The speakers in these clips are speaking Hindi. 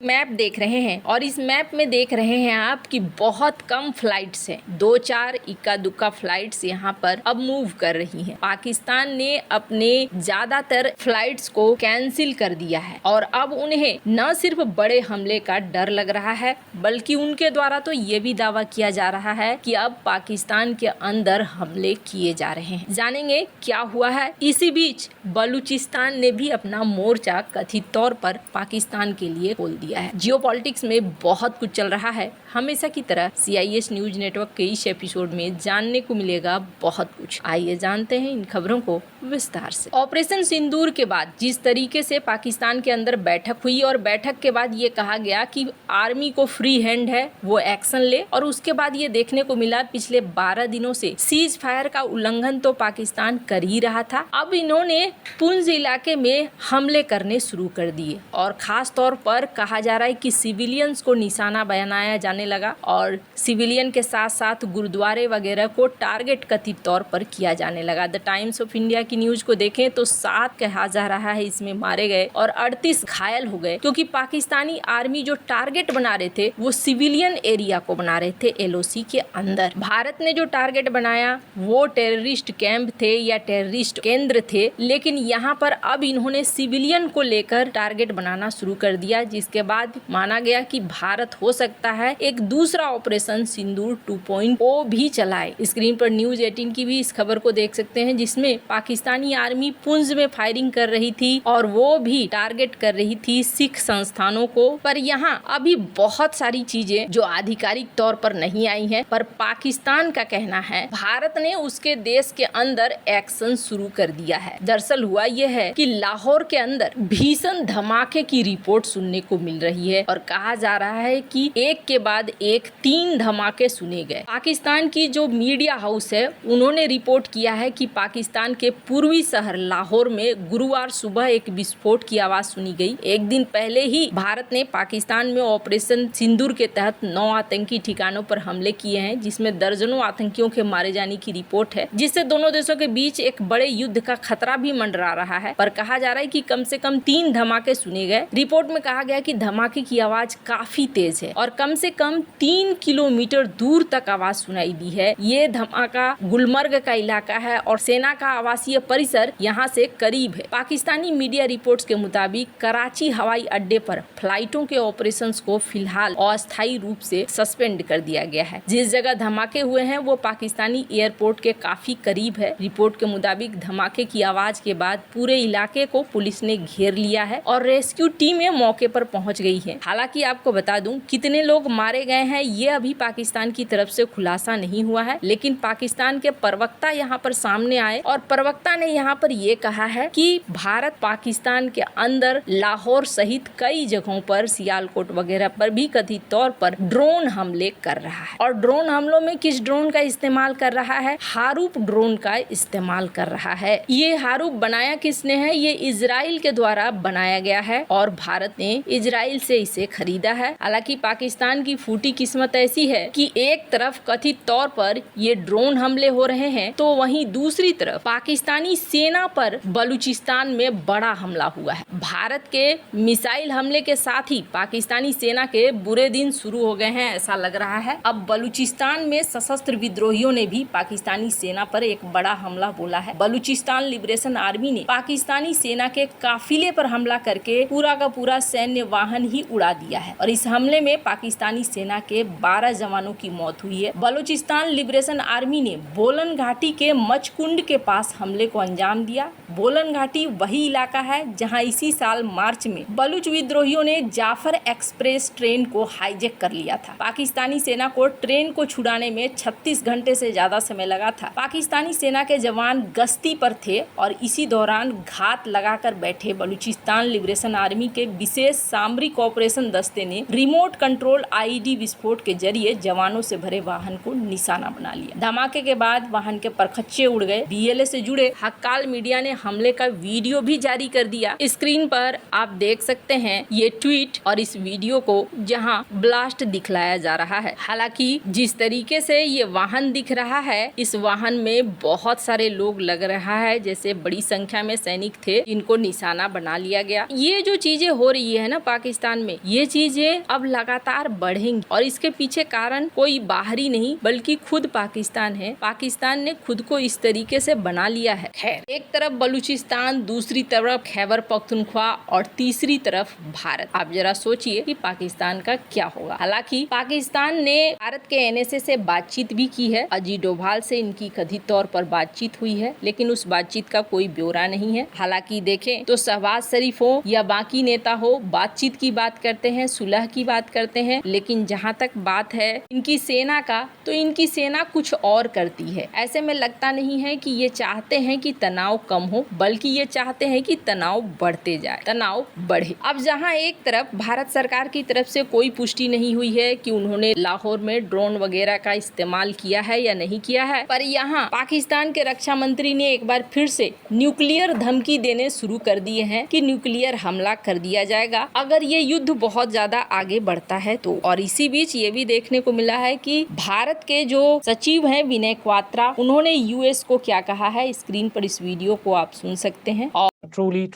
मैप देख रहे हैं और इस मैप में देख रहे हैं आप कि बहुत कम फ्लाइट्स हैं। 2-4 इक्का दुक्का फ्लाइट्स यहाँ पर अब मूव कर रही हैं। पाकिस्तान ने अपने ज्यादातर फ्लाइट्स को कैंसिल कर दिया है और अब उन्हें न सिर्फ बड़े हमले का डर लग रहा है बल्कि उनके द्वारा तो ये भी दावा किया जा रहा है कि अब पाकिस्तान के अंदर हमले किए जा रहे हैं। जानेंगे क्या हुआ है। इसी बीच बलूचिस्तान ने भी अपना मोर्चा कथित तौर पर पाकिस्तान के लिए खोल दिया है। जियोपॉलिटिक्स में बहुत कुछ चल रहा है। हमेशा की तरह CIS न्यूज नेटवर्क के इस एपिसोड में जानने को मिलेगा बहुत कुछ। आइए जानते हैं इन खबरों को विस्तार से। ऑपरेशन सिंदूर के बाद जिस तरीके से पाकिस्तान के अंदर बैठक हुई और बैठक के बाद ये कहा गया कि आर्मी को फ्री हैंड है, वो एक्शन ले, और उसके बाद ये देखने को मिला पिछले 12 दिनों से सीज फायर का उल्लंघन तो पाकिस्तान कर ही रहा था। अब इन्होंने पुंछ इलाके में हमले करने शुरू कर दिए और खास तौर पर कहा जा रहा है कि सिविलियंस को निशाना बनाया जाने लगा और सिविलियन के साथ साथ गुरुद्वारे वगैरह को टारगेट कथित तौर पर किया जाने लगा। द टाइम्स ऑफ इंडिया की न्यूज को देखें तो 7 कहा जा रहा है इसमें मारे गए और 38 घायल हो गए, क्योंकि पाकिस्तानी आर्मी जो टारगेट बना रहे थे वो सिविलियन एरिया को बना रहे थे LOC के अंदर। भारत ने जो टारगेट बनाया वो टेररिस्ट कैंप थे या टेररिस्ट केंद्र थे, लेकिन यहाँ पर अब इन्होंने सिविलियन को लेकर टारगेट बनाना शुरू कर दिया, जिसके बाद माना गया कि भारत हो सकता है एक दूसरा ऑपरेशन सिंदूर 2.0 भी चलाए। स्क्रीन पर न्यूज 18 की भी इस खबर को देख सकते हैं, जिसमें पाकिस्तानी आर्मी पुंछ में फायरिंग कर रही थी और वो भी टारगेट कर रही थी सिख संस्थानों को। पर यहाँ अभी बहुत सारी चीजें जो आधिकारिक तौर पर नहीं आई हैं, पर पाकिस्तान का कहना है भारत ने उसके देश के अंदर एक्शन शुरू कर दिया है। दरअसल हुआ यह है कि लाहौर के अंदर भीषण धमाके की रिपोर्ट सुनने को मिल रही है और कहा जा रहा है कि एक के बाद एक 3 धमाके सुने गए। पाकिस्तान की जो मीडिया हाउस है उन्होंने रिपोर्ट किया है कि पाकिस्तान के पूर्वी शहर लाहौर में गुरुवार सुबह एक विस्फोट की आवाज सुनी गई। एक दिन पहले ही भारत ने पाकिस्तान में ऑपरेशन सिंदूर के तहत 9 आतंकी ठिकानों पर हमले किए हैं, जिसमें दर्जनों आतंकियों के मारे जाने की रिपोर्ट है, जिससे दोनों देशों के बीच एक बड़े युद्ध का खतरा भी मंडरा रहा है। पर कहा जा रहा है कि कम से कम 3 धमाके सुने गए। रिपोर्ट में कहा गया कि धमाके की आवाज काफी तेज है और कम से कम 3 किलोमीटर दूर तक आवाज सुनाई दी है। ये धमाका गुलमर्ग का इलाका है और सेना का आवासीय परिसर यहाँ से करीब है। पाकिस्तानी मीडिया रिपोर्ट्स के मुताबिक कराची हवाई अड्डे पर फ्लाइटों के ऑपरेशंस को फिलहाल अस्थायी रूप से सस्पेंड कर दिया गया है। जिस जगह धमाके हुए हैं वो पाकिस्तानी एयरपोर्ट के काफी करीब है। रिपोर्ट के मुताबिक धमाके की आवाज के बाद पूरे इलाके को पुलिस ने घेर लिया है और रेस्क्यू टीमें मौके पर पहुंच गई है। हालांकि आपको बता दूं कितने लोग मारे गए हैं ये अभी पाकिस्तान की तरफ से खुलासा नहीं हुआ है, लेकिन पाकिस्तान के प्रवक्ता यहाँ पर सामने आए और प्रवक्ता ने यहाँ पर ये कहा है कि भारत पाकिस्तान के अंदर लाहौर सहित कई जगहों पर सियालकोट वगैरह पर भी कथित तौर पर ड्रोन हमले कर रहा है। और ड्रोन हमलों में किस ड्रोन का इस्तेमाल कर रहा है? हारूप ड्रोन का इस्तेमाल कर रहा है। ये हारूप बनाया किसने है? ये इजराइल के द्वारा बनाया गया है और भारत ने इजराइल से इसे खरीदा है। हालांकि पाकिस्तान की फूटी किस्मत ऐसी है कि एक तरफ कथित तौर पर ये ड्रोन हमले हो रहे हैं तो वहीं दूसरी तरफ पाकिस्तानी सेना पर बलूचिस्तान में बड़ा हमला हुआ है। भारत के मिसाइल हमले के साथ ही पाकिस्तानी सेना के बुरे दिन शुरू हो गए हैं, ऐसा लग रहा है। अब बलूचिस्तान में सशस्त्र विद्रोहियों ने भी पाकिस्तानी सेना पर एक बड़ा हमला बोला है। बलूचिस्तान लिबरेशन आर्मी ने पाकिस्तानी सेना के काफिले पर हमला करके पूरा का पूरा सैन्य वाहन ही उड़ा दिया है और इस हमले में पाकिस्तानी सेना के 12 जवानों की मौत हुई है। बलूचिस्तान लिबरेशन आर्मी ने बोलन घाटी के मचकुंड के पास हमले को अंजाम दिया। बोलन घाटी वही इलाका है जहां इसी साल मार्च में बलूच विद्रोहियों ने जाफर एक्सप्रेस ट्रेन को हाईजैक कर लिया था। पाकिस्तानी सेना को ट्रेन को छुड़ाने में 36 घंटे से ज्यादा समय लगा था। पाकिस्तानी सेना के जवान गश्ती पर थे और इसी दौरान घात लगाकर बैठे बलूचिस्तान लिबरेशन आर्मी के विशेष सामरिक ऑपरेशन दस्ते ने रिमोट कंट्रोल IED विस्फोट के जरिए जवानों से भरे वाहन को निशाना बना लिया। धमाके के बाद वाहन के परखच्चे उड़ गए। BLA से जुड़े हक्काल मीडिया ने हमले का वीडियो भी जारी कर दिया। स्क्रीन पर आप देख सकते हैं ये ट्वीट और इस वीडियो को, जहां ब्लास्ट दिखलाया जा रहा है। हालांकि जिस तरीके से ये वाहन दिख रहा है, इस वाहन में बहुत सारे लोग लग रहा है जैसे बड़ी संख्या में सैनिक थे जिनको निशाना बना लिया गया। ये जो चीजें हो रही है ना पाकिस्तान में, ये चीजें अब लगातार बढ़ेंगी और इसके पीछे कारण कोई बाहरी नहीं बल्कि खुद पाकिस्तान है। पाकिस्तान ने खुद को इस तरीके से बना लिया है। खैर, एक तरफ बलूचिस्तान, दूसरी तरफ खैबर पख्तूनख्वा और तीसरी तरफ भारत। आप जरा सोचिए कि पाकिस्तान का क्या होगा। हालांकि पाकिस्तान ने भारत के एनएसए से बातचीत भी की है। अजीत डोभाल से इनकी कथित तौर पर बातचीत हुई है, लेकिन उस बातचीत का कोई ब्यौरा नहीं है। हालांकि देखें तो शहबाज शरीफ हो या बाकी नेता हो, बातचीत की बात करते हैं, सुलह की बात करते हैं, लेकिन जहां तक बात है इनकी सेना का, तो इनकी सेना कुछ और करती है। ऐसे में लगता नहीं है कि ये चाहते हैं कि तनाव कम हो, बल्कि ये चाहते हैं कि तनाव बढ़ते जाए, तनाव बढ़े। अब जहां एक तरफ भारत सरकार की तरफ से कोई पुष्टि नहीं हुई है कि उन्होंने लाहौर में ड्रोन वगैरह का इस्तेमाल किया है या नहीं किया है, पर यहाँ पाकिस्तान के रक्षा मंत्री ने एक बार फिर से न्यूक्लियर धमकी देने शुरू कर दिए हैं कि न्यूक्लियर हमला कर दिया जाएगा अगर ये युद्ध बहुत ज्यादा आगे बढ़ता है तो। और इसी बीच ये भी देखने को मिला है कि भारत के जो सचिव हैं विनय क्वात्रा, उन्होंने यूएस को क्या कहा है। स्क्रीन पर इस वीडियो को आप सुन सकते हैं। और truly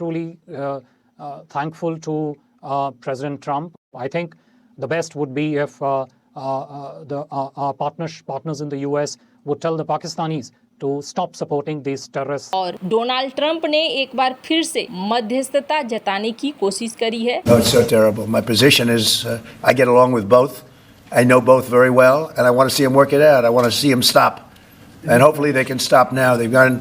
thankful to President Trump. I think the best would be if our partners in the US would tell the Pakistanis to stop supporting these terrorists. और डोनाल्ड ट्रंप ने एक बार फिर से मध्यस्थता जताने की कोशिश करी है। No, it's so terrible. My position is I get along with both. I know both very well, and I want to see them work it out. I want to see them stop, and hopefully they can stop now. They've gone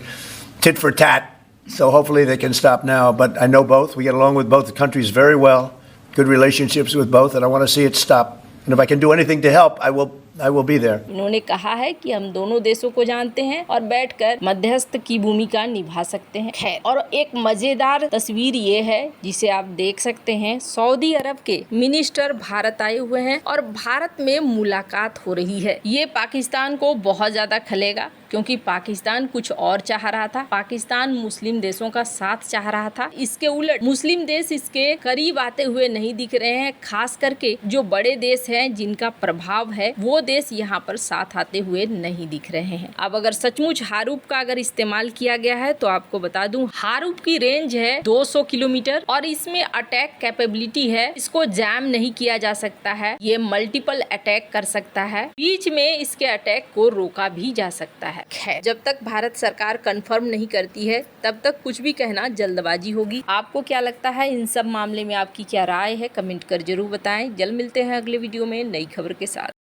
tit for tat, so hopefully they can stop now. But I know both. We get along with both the countries very well. Good relationships with both, and I want to see it stop. And if I can do anything to help, I will be there. इन्होंने कहा है कि हम दोनों देशों को जानते हैं और बैठकर मध्यस्थ की भूमिका निभा सकते हैं। खैर, और एक मजेदार तस्वीर ये है जिसे आप देख सकते हैं। सऊदी अरब के मिनिस्टर भारत आए हुए हैं और भारत में मुलाकात हो रही है। ये पाकिस्तान को बहुत ज्यादा खलेगा क्योंकि पाकिस्तान कुछ और चाह रहा था। पाकिस्तान मुस्लिम देशों का साथ चाह रहा था। इसके उलट मुस्लिम देश इसके करीब आते हुए नहीं दिख रहे हैं। खास करके जो बड़े देश हैं जिनका प्रभाव है, वो देश यहाँ पर साथ आते हुए नहीं दिख रहे हैं। अब अगर सचमुच हारूफ का अगर इस्तेमाल किया गया है तो आपको बता दूं, हारूफ की रेंज है 200 किलोमीटर और इसमें अटैक कैपेबिलिटी है। इसको जैम नहीं किया जा सकता है। ये मल्टीपल अटैक कर सकता है। बीच में इसके अटैक को रोका भी जा सकता है। खैर, जब तक भारत सरकार कंफर्म नहीं करती है तब तक कुछ भी कहना जल्दबाजी होगी। आपको क्या लगता है इन सब मामले में? आपकी क्या राय है? कमेंट कर जरूर बताएं। जल्द मिलते हैं अगले वीडियो में नई खबर के साथ।